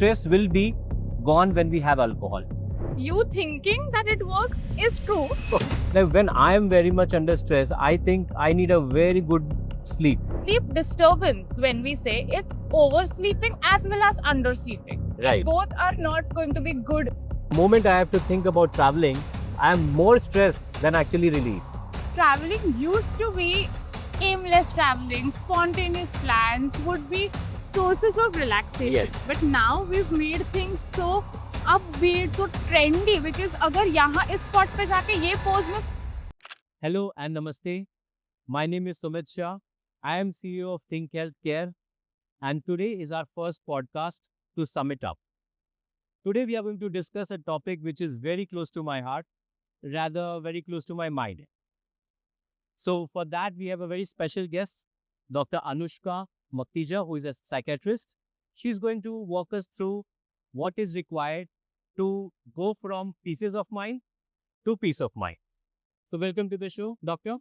stress will be gone when we have alcohol. You thinking that it works is true. Like when I am very much under stress, I think I need a very good sleep. Sleep disturbance, when we say, it's oversleeping as well as undersleeping. Right. Both are not going to be good. Moment I have to think about traveling, I am more stressed than actually relieved. Traveling used to be aimless traveling, spontaneous plans would be sources of relaxation. Yes. But now we've made things so upbeat, so trendy because अगर यहाँ इस spot पे जाके ये pose में Hello and namaste. My name is Sumit Shah. I am CEO of Think Health Care, and today is our first podcast to sum it up. Today we are going to discuss a topic which is very close to my heart, rather very close to my mind. So for that we have a very special guest, Dr. Anushka Maktija, who is a psychiatrist. She's going to walk us through what is required to go from pieces of mind to peace of mind. So welcome to the show, doctor.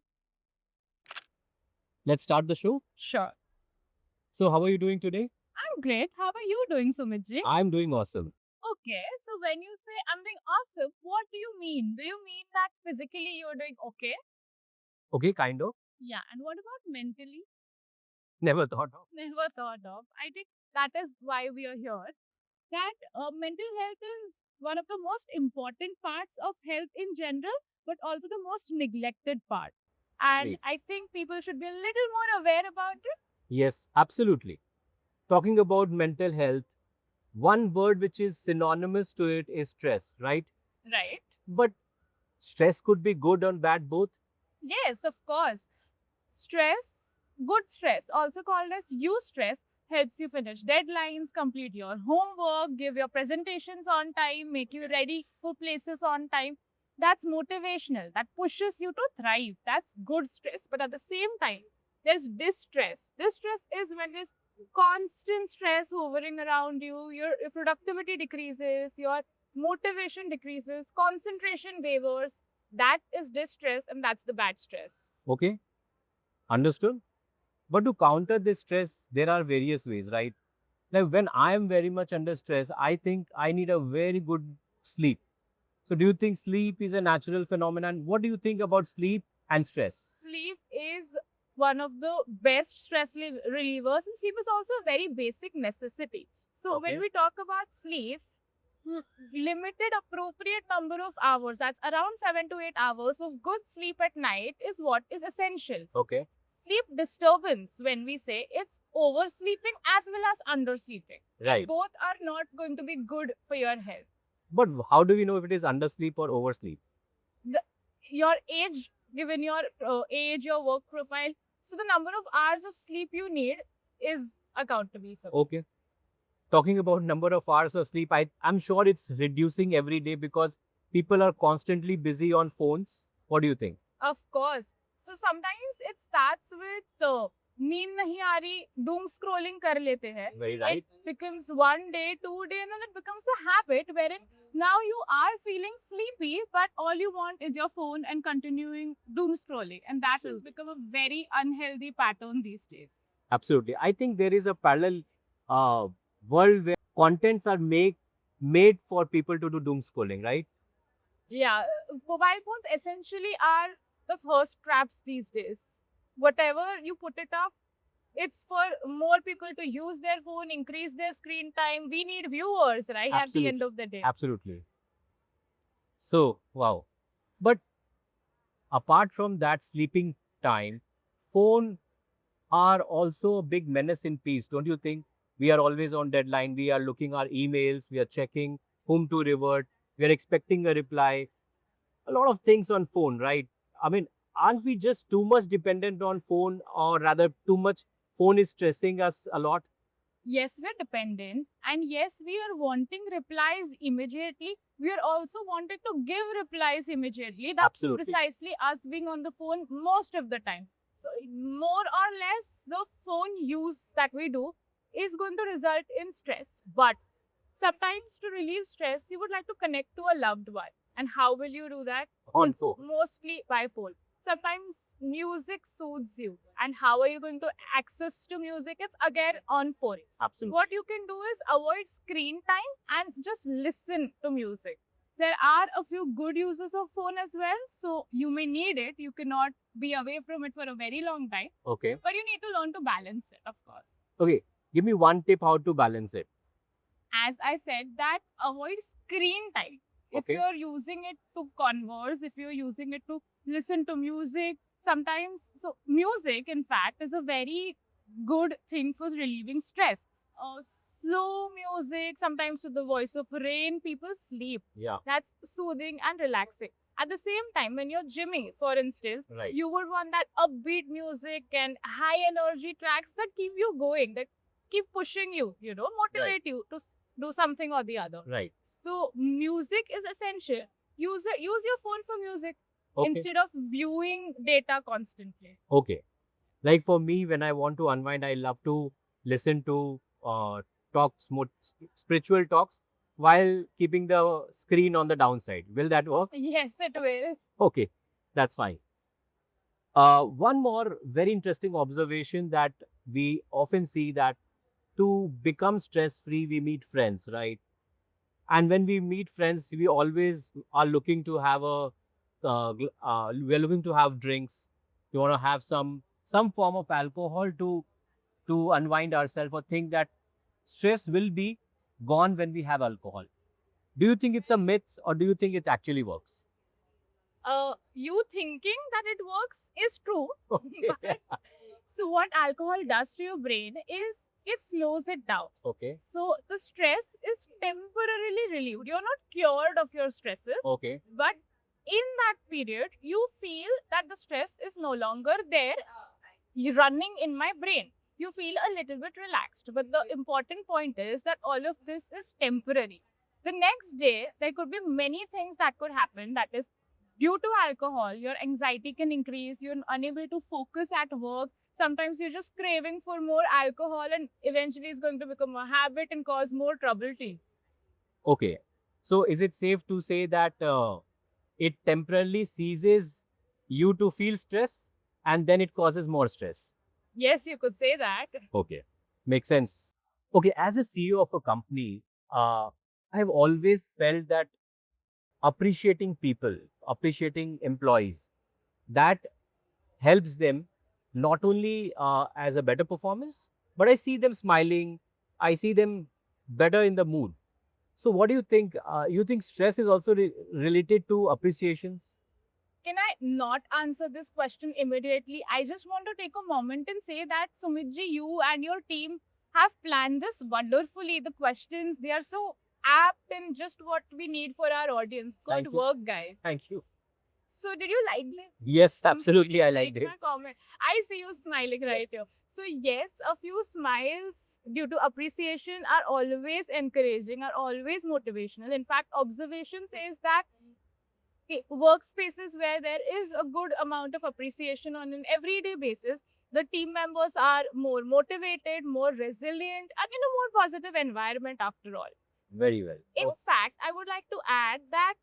Let's start the show. Sure. So how are you doing today? I'm great. How are you doing, Sumitji? I'm doing awesome. Okay, so when you say I'm doing awesome, what do you mean? Do you mean that physically you're doing okay? Okay, kind of. Yeah, and what about mentally? Never thought of. Never thought of. I think that is why we are here. That mental health is one of the most important parts of health in general, but also the most neglected part. And Right. I think people should be a little more aware about it. Yes, absolutely. Talking about mental health, one word which is synonymous to it is stress, right? Right. But stress could be good or bad both. Yes, of course. Stress, good stress, also called as eustress, helps you finish deadlines, complete your homework, give your presentations on time, make you ready for places on time. That's motivational. That pushes you to thrive. That's good stress. But at the same time, there's distress. Distress is when there's constant stress hovering around you, your productivity decreases, your motivation decreases, concentration wavers. That is distress, and that's the bad stress. Okay, understood. But to counter this stress, there are various ways, right? Like when I am very much under stress, I think I need a very good sleep. So do you think sleep is a natural phenomenon? What do you think about sleep and stress? Sleep is one of the best stress relievers, and sleep is also a very basic necessity. So Okay. when we talk about sleep, limited appropriate number of hours, that's around 7 to 8 hours of good sleep at night is what is essential. Okay. Sleep disturbance, when we say, it's oversleeping as well as undersleeping. Right. Both are not going to be good for your health. But how do we know if it is undersleep or oversleep? Your age, given your age, your work profile, so the number of hours of sleep you need is accountable. So Okay. Talking about number of hours of sleep, I'm sure it's reducing every day because people are constantly busy on phones. What do you think? of course. So sometimes it starts with नींद नहीं आ रही, doom scrolling कर लेते हैं. Very It becomes 1 day, 2 day, and then it becomes a habit wherein now you are feeling sleepy, but all you want is your phone and continuing doom scrolling. And that has Absolutely. become a very unhealthy pattern these days. Absolutely. I think there is a parallel world where contents are made for people to do doom scrolling, right? Yeah, mobile phones essentially are the thirst traps these days. Whatever you put it up, it's for more people to use their phone, increase their screen time. We need viewers, right? At the end Absolutely. of the day. Absolutely. So, wow. But apart from that sleeping time, phone are also a big menace in peace, don't you think? We are always on deadline. We are looking our emails. We are checking whom to revert. We are expecting a reply. A lot of things on phone, right? I mean, aren't we just too much dependent on phone, or rather too much phone is stressing us a lot? Yes, we're dependent. And yes, we are wanting replies immediately. We are also wanting to give replies immediately. That's Absolutely. precisely us being on the phone most of the time. So, more or less, the phone use that we do is going to result in stress. But sometimes to relieve stress, you would like to connect to a loved one. And how will you do that? On It's phone. mostly by phone. Sometimes music soothes you. And how are you going to access to music? It's again on phone. Absolutely. What you can do is avoid screen time and just listen to music. There are a few good uses of phone as well. So you may need it. You cannot be away from it for a very long time. Okay. But you need to learn to balance it, of course. Okay. Give me one tip how to balance it. As I said, that avoid screen time. If Okay. you're using it to converse, if you're using it to listen to music, sometimes, so music, in fact, is a very good thing for relieving stress. Slow music, sometimes with the voice of rain, people sleep. Yeah. That's soothing and relaxing. At the same time, when you're gymming, for instance, Right. you would want that upbeat music and high energy tracks that keep you going, that keep pushing you, motivate you to do something or the other. Right. So music is essential. Use your phone for music Okay. instead of viewing data constantly. Okay. Like for me, when I want to unwind, I love to listen to talks, more spiritual talks, while keeping the screen on the downside. Will that work? Yes, it will. Okay, that's fine. One more very interesting observation that we often see, that to become stress-free, we meet friends, right? And when we meet friends, we always are looking to have we're looking to have drinks. We want to have some form of alcohol to unwind ourselves, or think that stress will be gone when we have alcohol. Do you think it's a myth, or do you think it actually works? You thinking that it works is true. Okay. So what alcohol does to your brain is it slows it down. Okay. So the stress is temporarily relieved. You're not cured of your stresses, Okay. but in that period, you feel that the stress is no longer there running in my brain. You feel a little bit relaxed. But the important point is that all of this is temporary. The next day, there could be many things that could happen. That is, due to alcohol, your anxiety can increase. You're unable to focus at work. Sometimes you're just craving for more alcohol, and eventually it's going to become a habit and cause more trouble to you. Okay. So is it safe to say that it temporarily ceases you to feel stress, and then it causes more stress? Yes, you could say that. Okay. Makes sense. Okay. As a CEO of a company, I've always felt that appreciating people, appreciating employees, that helps them not only as a better performance, but I see them smiling, I see them better in the mood. So what do you think? You think stress is also related to appreciations? Can I not answer this question immediately? I just want to take a moment and say that Sumitji, you and your team have planned this wonderfully. The questions, they are so apt and just what we need for our audience. Thank Good you. work, guys. Thank you. So did you like this? Yes, absolutely. I liked Like it. my comment. I see you smiling right here. So yes, a few smiles due to appreciation are always encouraging, are always motivational. In fact, observation says that workspaces where there is a good amount of appreciation on an everyday basis, the team members are more motivated, more resilient, and in a more positive environment after all. Very well. In fact, I would like to add that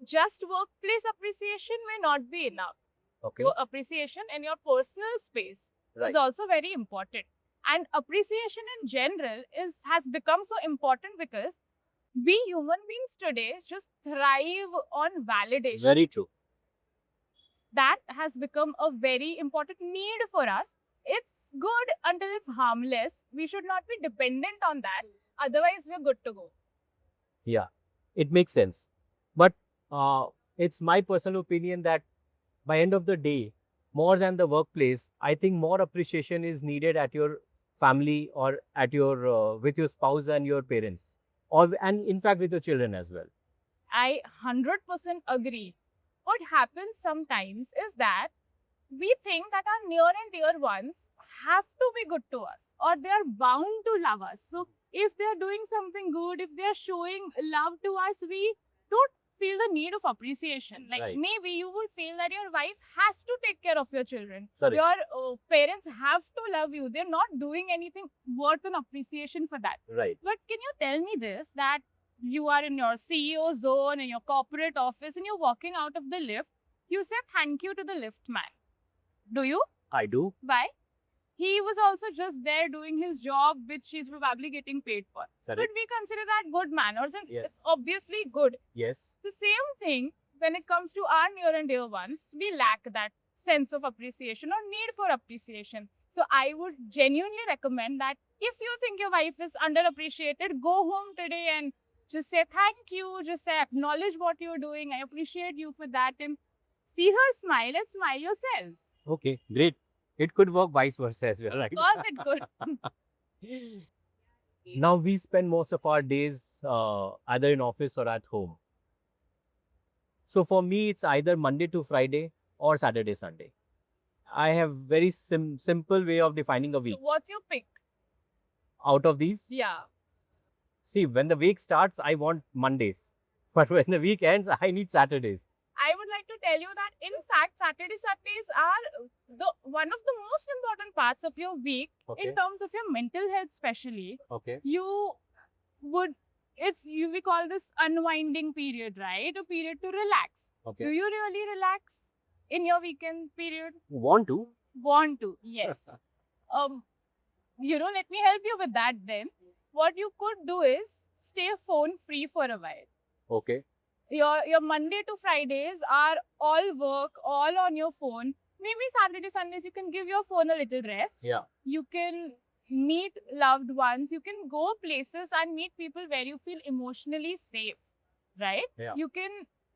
just workplace appreciation may not be enough. Okay. Your appreciation in your personal space Right. is also very important. And appreciation in general has become so important because we human beings today just thrive on validation. Very true. That has become a very important need for us. It's good until it's harmless. We should not be dependent on that. Otherwise, we're good to go. Yeah, it makes sense. But it's my personal opinion that by end of the day, more than the workplace, I think more appreciation is needed at your family, or at your with your spouse and your parents, and in fact with your children as well. I 100% agree. What happens sometimes is that we think that our near and dear ones have to be good to us, or they are bound to love us. So if they are doing something good, if they are showing love to us, we don't feel the need of appreciation. Like Right. maybe you would feel that your wife has to take care of your children. Correct. Your parents have to love you. They're not doing anything worth an appreciation for that. Right. But can you tell me this, that you are in your CEO zone, in your corporate office, and you're walking out of the lift, you say thank you to the lift man. Do you? I do. Why? He was also just there doing his job, which he's probably getting paid for. Correct. Could we consider that good manners? And Yes. it's obviously good. Yes. The same thing when it comes to our near and dear ones, we lack that sense of appreciation or need for appreciation. So I would genuinely recommend that if you think your wife is underappreciated, go home today and just say thank you, just say acknowledge what you're doing. I appreciate you for that, and see her smile and smile yourself. Okay, great. It could work vice versa as well, right? Of course it could. Now we spend most of our days either in office or at home. So for me, it's either Monday to Friday or Saturday, Sunday. I have very simple way of defining a week. So what's your pick? Out of these, Yeah. see, when the week starts, I want Mondays. But when the week ends, I need Saturdays. I would like to tell you that in fact Saturday Sundays are one of the most important parts of your week in terms of your mental health, especially. Okay. You would we call this unwinding period, right? A period to relax. Okay. Do you really relax in your weekend period? Want to? Want to? Yes. Let me help you with that then. What you could do is stay phone free for a while. Okay. Your Monday to Fridays are all work, all on your phone. Maybe Saturday, Sundays, you can give your phone a little rest. Yeah. You can meet loved ones. You can go places and meet people where you feel emotionally safe, right? Yeah. You can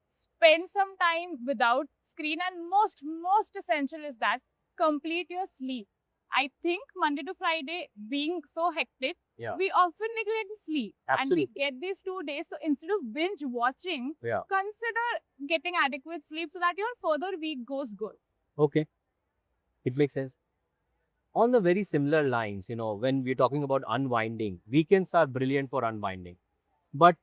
spend some time without screen, and most essential is that complete your sleep. I think Monday to Friday being so hectic, Yeah. we often neglect sleep. Absolutely. And we get these 2 days. So instead of binge watching, Yeah. consider getting adequate sleep so that your further week goes good. Okay. It makes sense. On the very similar lines, when we're talking about unwinding, weekends are brilliant for unwinding. But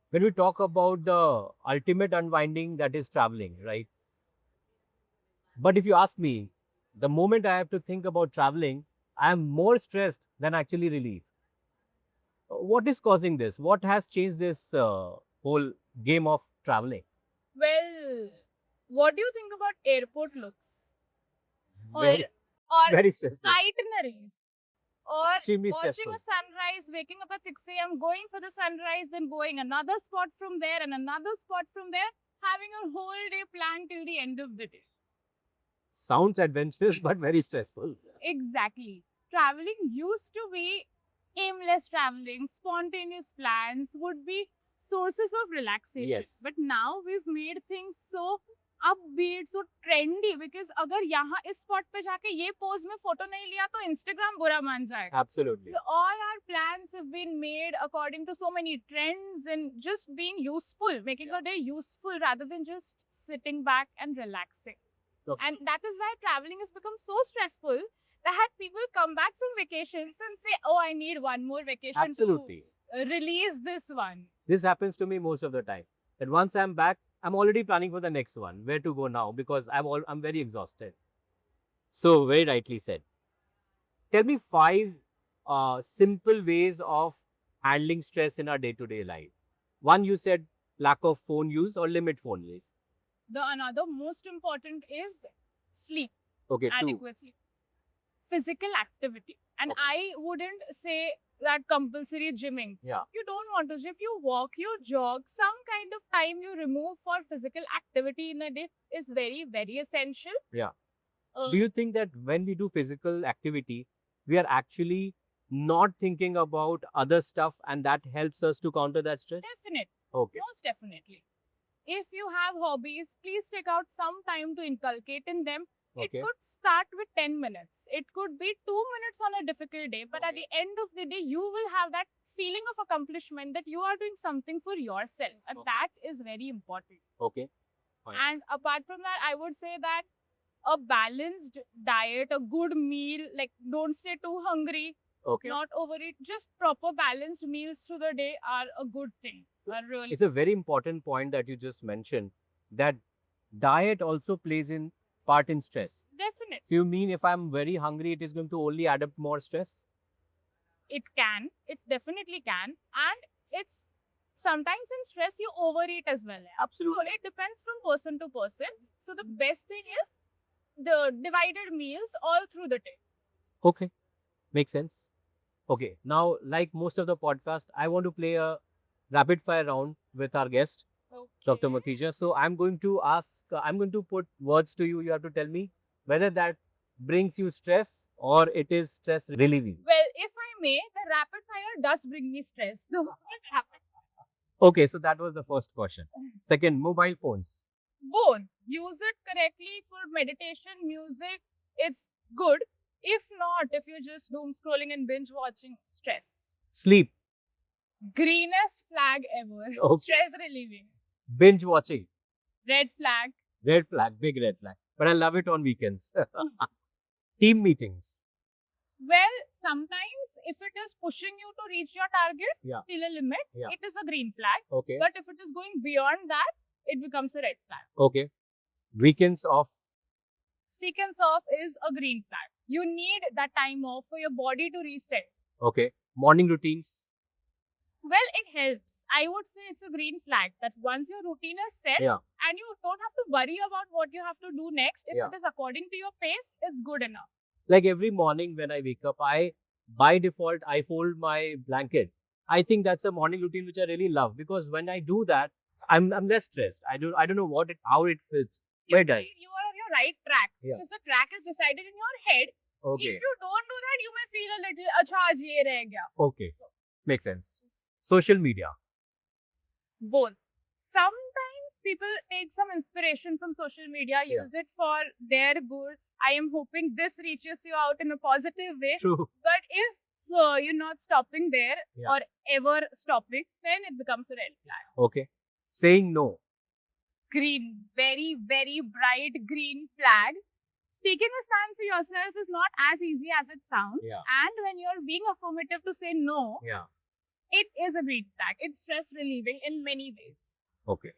when we talk about the ultimate unwinding, that is traveling, right? But if you ask me, the moment I have to think about traveling, I am more stressed than actually relieved. What is causing this? What has changed this whole game of traveling? Well, what do you think about airport looks? Very, Or very stressful. itineraries? Or Extremely watching stressful. a sunrise, waking up at 6 a.m., going for the sunrise, then going another spot from there and another spot from there, having a whole day planned till the end of the day. Sounds adventurous, but very stressful. Exactly. Traveling used to be aimless traveling, spontaneous plans would be sources of relaxation. Yes. But now we've made things so upbeat, so trendy, because अगर यहाँ इस spot पे जाके ये pose में photo नहीं लिया तो Instagram बुरा मान जाएगा. Absolutely. So all our plans have been made according to so many trends and just being useful, making a day useful rather than just sitting back and relaxing. Okay. And that is why traveling has become so stressful that people come back from vacations and say, oh, I need one more vacation Absolutely. to release this one. This happens to me most of the time. That once I'm back, I'm already planning for the next one. Where to go now? Because I'm very exhausted. So very rightly said. Tell me 5 simple ways of handling stress in our day-to-day life. One, you said lack of phone use or limit phone use. The another most important is sleep, Okay, 2. adequate sleep. Physical activity. And Okay. I wouldn't say that compulsory gymming. Yeah. You don't want to gym. If you walk, you jog, some kind of time you remove for physical activity in a day is very, very essential. Yeah. Uh, Do you think that when we do physical activity, we are actually not thinking about other stuff and that helps us to counter that stress? Definitely. Okay. Most definitely. If you have hobbies, please take out some time to inculcate in them. Okay. It could start with 10 minutes. It could be 2 minutes on a difficult day. But at Okay. the end of the day, you will have that feeling of accomplishment that you are doing something for yourself. And Okay. that is very important. Okay. Fine. And apart from that, I would say that a balanced diet, a good meal, like don't stay too hungry, Okay. not overeat, just proper balanced meals through the day are a good thing. Are really It's a very important point that you just mentioned, that diet also plays in part in stress. definite. So you mean if I'm very hungry, it is going to only add up more stress? It can. It definitely can. And it's Sometimes in stress, you overeat as well. Absolutely. So it depends from person to person. So the best thing is the divided meals all through the day. Okay, makes sense. Okay, now like most of the podcast, I want to play a rapid fire round with our guest, Dr. Okay. Matija. So I'm going to ask, I'm going to put words to you. You have to tell me whether that brings you stress or it is stress relieving. Well, if I may, the rapid fire does bring me stress. So rapid Okay, so that was the first question. Second, mobile phones. both. Use it correctly for meditation, music. It's good. If not, if you're just doom scrolling and binge watching, stress. Sleep, Greenest flag ever. Okay. Stress relieving. binge watching, Red flag. red flag, big red flag. But I love it on weekends. Team meetings. Well, sometimes if it is pushing you to reach your targets Yeah. till a limit, Yeah. it is a green flag. Okay. But if it is going beyond that, it becomes a red flag. Okay. Weekends off. Sequence off is a green flag. You need that time off for your body to reset. Okay. Morning routines. Well, it helps. I would say it's a green flag that once your routine is set Yeah. and you don't have to worry about what you have to do next, if Yeah. it is according to your pace, it's good enough. Like every morning when I wake up, by default, I fold my blanket. I think that's a morning routine which I really love because when I do that, I'm less stressed. I don't know how it fits. Where does? You are on your right track. Yeah. Because the track is decided in your head. Okay. If you don't do that, you may feel a little, acha, aaj ye reh gaya. Okay. Makes sense. Social media. Both. Sometimes people take some inspiration from social media, Yeah. use it for their good. I am hoping this reaches you out in a positive way. True. But if you're not stopping there Yeah. or ever stopping, then it becomes a red flag. Okay. Saying no. Green, very, very bright green flag. Taking a stand for yourself is not as easy as it sounds. Yeah. And when you're being affirmative to say no, Yeah. it is a green flag. It's stress relieving in many ways. Okay.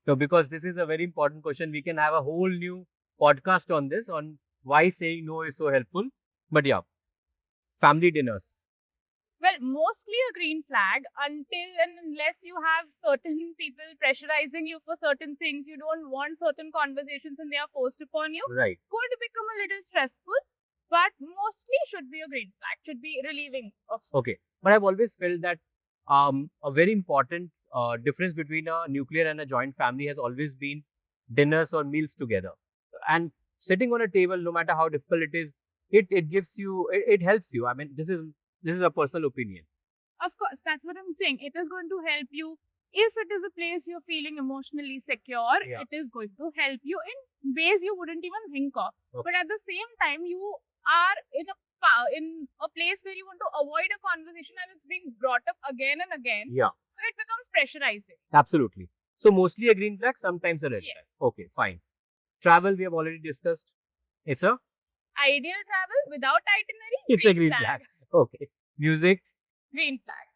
So because this is a very important question, we can have a whole new podcast on this, on why saying no is so helpful. But yeah, family dinners. Well, mostly a green flag until and unless you have certain people pressurizing you for certain things, you don't want certain conversations and they are forced upon you, Right. could become a little stressful, but mostly should be a green flag, should be relieving of stress. Okay. But I've always felt that a very important difference between a nuclear and a joint family has always been dinners or meals together. And sitting on a table, no matter how difficult it is, it gives you, it helps you. I mean, this is a personal opinion. Of course, that's what I'm saying. It is going to help you. If it is a place you're feeling emotionally secure, Yeah. it is going to help you in ways you wouldn't even think of. Okay. But at the same time, you are in a place where you want to avoid a conversation and it's being brought up again and again. Yeah. So it becomes pressurizing. Absolutely. So mostly a green flag, sometimes a red Yes. flag. Okay, fine. Travel, we have already discussed. It's a Ideal travel without itinerary. It's a green flag. Okay. Music, Green flag.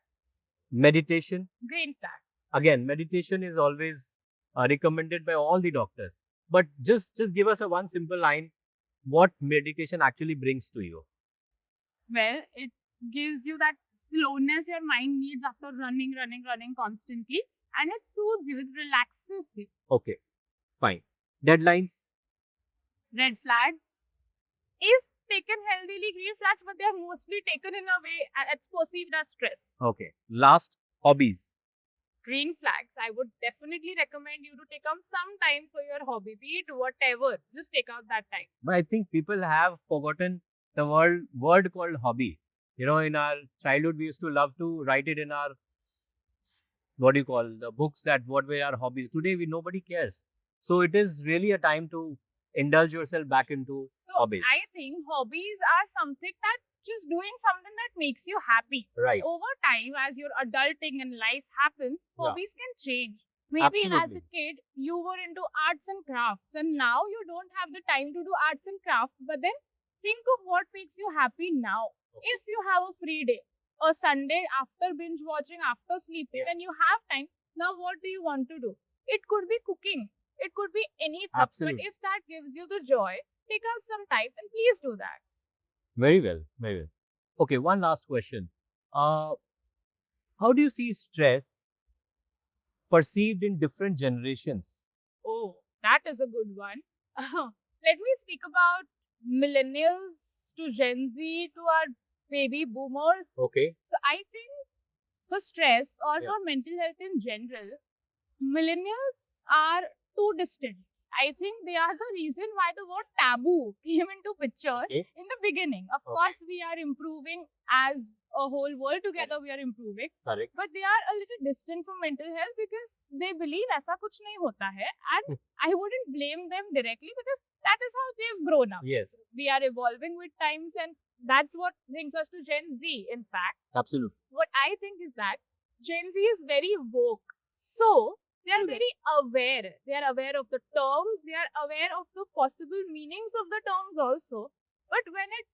meditation. Green flag. Again, meditation is always recommended by all the doctors. But just give us a one simple line. What meditation actually brings to you? Well, it gives you that slowness your mind needs after running constantly. And it soothes you, it relaxes you. Okay, fine. Deadlines. Red flags. If taken healthily, green flags, but they are mostly taken in a way that's perceived as stress. Okay. Last, hobbies. Green flags, I would definitely recommend you to take out some time for your hobby, be it whatever. Just take out that time. But I think people have forgotten the word called hobby. You know, in our childhood, we used to love to write it in our what do you call the books that what were our hobbies. Today, nobody cares. So it is really a time to indulge yourself back into So hobbies. I think hobbies are something that just doing something that makes you happy. Right. Over time, as your adulting and life happens, Yeah. hobbies can change. Maybe as a Absolutely. kid, you were into arts and crafts, and now you don't have the time to do arts and crafts. But then think of what makes you happy now. Okay. If you have a free day, or Sunday after binge watching, after sleeping, Yeah. and you have time, now what do you want to do? It could be cooking. It could be any subject. Absolutely. If that gives you the joy, take out some time and please do that. Very well. Very well. Okay, one last question. How do you see stress perceived in different generations? Oh, that is a good one. Let me speak about millennials to Gen Z to our baby boomers. Okay. So I think for stress or Yeah. for mental health in general, millennials are too distant. I think they are the reason why the word taboo came into picture Okay. in the beginning. Of Okay. course, we are improving as a whole world together, we are improving. Correct. But they are a little distant from mental health because they believe ऐसा कुछ नहीं होता है. And I wouldn't blame them directly because that is how they've grown up. Yes. We are evolving with times, and that's what brings us to Gen Z, in fact. Absolutely. What I think is that Gen Z is very woke. So they are very aware. They are aware of the terms. They are aware of the possible meanings of the terms also. But when it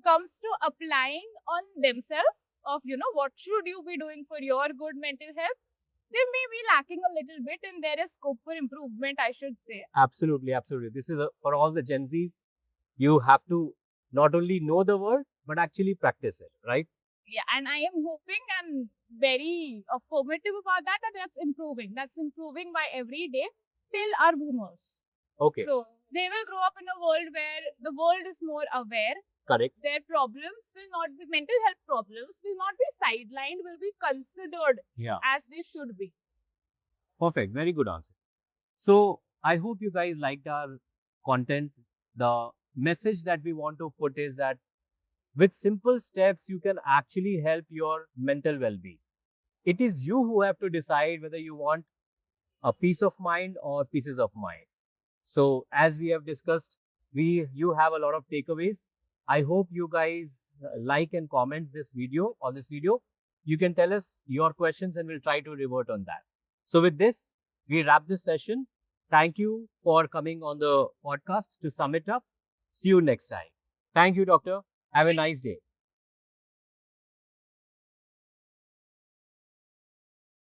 comes to applying on themselves of, what should you be doing for your good mental health, they may be lacking a little bit and there is scope for improvement, I should say. Absolutely. Absolutely. This is for all the Gen Zs. You have to not only know the word, but actually practice it, right? Yeah, and I am hoping and very affirmative about that that's improving. That's improving by every day till our boomers. Okay. So they will grow up in a world where the world is more aware. Correct. Their problems will not be, mental health problems will not be sidelined, will be considered Yeah. as they should be. Perfect. Very good answer. So I hope you guys liked our content. The message that we want to put is that with simple steps, you can actually help your mental well-being. It is you who have to decide whether you want a peace of mind or pieces of mind. So as we have discussed, you have a lot of takeaways. I hope you guys like and comment this video on this video. You can tell us your questions and we'll try to revert on that. So with this, we wrap this session. Thank you for coming on the podcast to sum it up. See you next time. Thank you, doctor. Have a nice day.